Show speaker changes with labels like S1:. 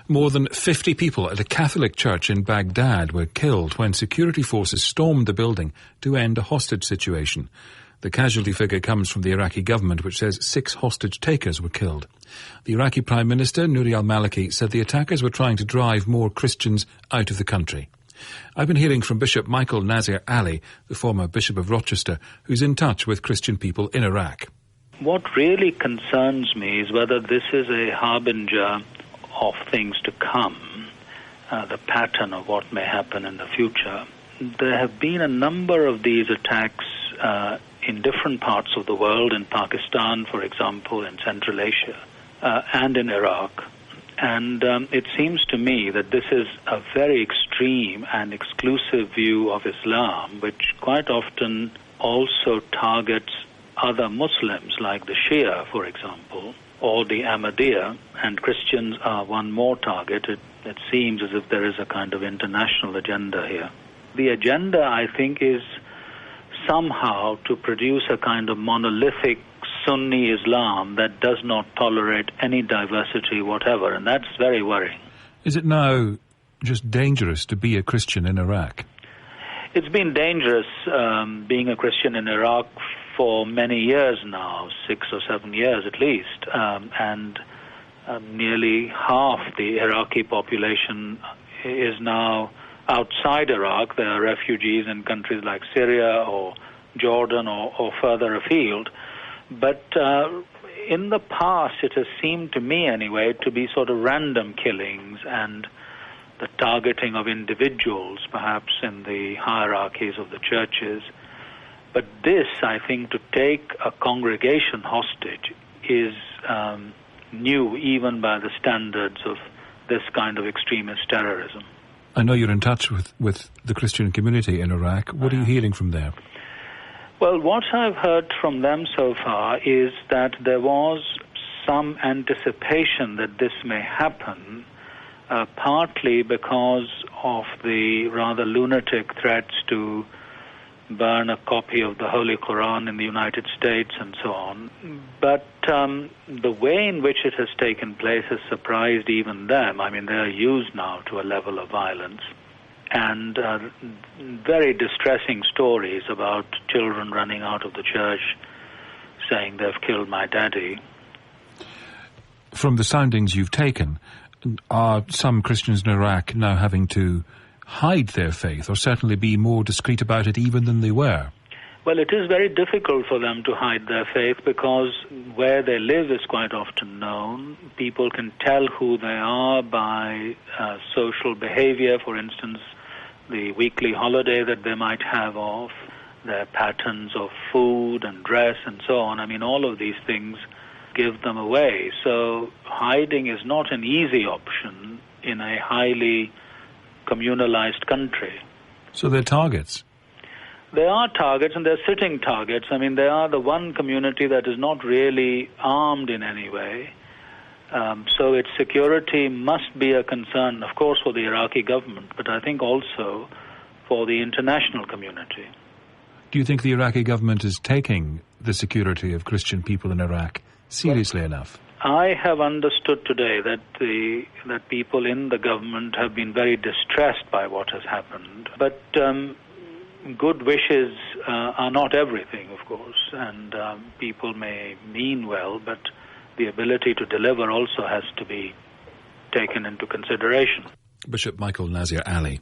S1: More than 50 people at a Catholic church in Baghdad were killed when security forces stormed the building to end a hostage situation. The casualty figure comes from the Iraqi government, which says 6 hostage takers were killed. The Iraqi Prime Minister, Nouri al-Maliki, said the attackers were trying to drive more Christians out of the country. I've been hearing from Bishop Michael Nazir-Ali, the former Bishop of Rochester, who's in touch with Christian people in Iraq.
S2: What really concerns me is whether this is a harbinger of things to come, the pattern of what may happen in the future. There have been a number of these attacks in different parts of the world, in Pakistan, for example, in Central Asia, and in Iraq. And it seems to me that this is a very extreme and exclusive view of Islam, which quite often also targets other Muslims, like the Shia, for example, or the Ahmadiyya, and Christians are one more target. It seems as if there is a kind of international agenda here. The agenda, I think, is somehow to produce a kind of monolithic Sunni Islam that does not tolerate any diversity whatever, and that's very worrying.
S1: Is it now just dangerous to be a Christian in Iraq?
S2: It's been dangerous being a Christian in Iraq for many years now, 6 or 7 years at least, and nearly half the Iraqi population is now outside Iraq. There are refugees in countries like Syria or Jordan or further afield. But in the past, it has seemed to me anyway to be sort of random killings and the targeting of individuals, perhaps in the hierarchies of the churches. But this, I think, to take a congregation hostage is new even by the standards of this kind of extremist terrorism.
S1: I know you're in touch with the Christian community in Iraq. What are you hearing from there?
S2: Well, what I've heard from them so far is that there was some anticipation that this may happen, partly because of the rather lunatic threats to burn a copy of the Holy Quran in the United States and so on. But the way in which it has taken place has surprised even them. I mean, they're used now to a level of violence. And very distressing stories about children running out of the church saying they've killed my daddy.
S1: From the soundings you've taken, are some Christians in Iraq now having to hide their faith, or certainly be more discreet about it even than they were?
S2: Well, it is very difficult for them to hide their faith because where they live is quite often known. People can tell who they are by social behavior, for instance, the weekly holiday that they might have off, their patterns of food and dress and so on. I mean, all of these things give them away. So hiding is not an easy option in a highly communalized country.
S1: So they're targets?
S2: They are targets, and they're sitting targets. I mean, they are the one community that is not really armed in any way. So its security must be a concern, of course, for the Iraqi government, but I think also for the international community.
S1: Do you think the Iraqi government is taking the security of Christian people in Iraq seriously enough?
S2: I have understood today that people in the government have been very distressed by what has happened. But good wishes are not everything, of course, and people may mean well, but the ability to deliver also has to be taken into consideration.
S1: Bishop Michael Nazir-Ali.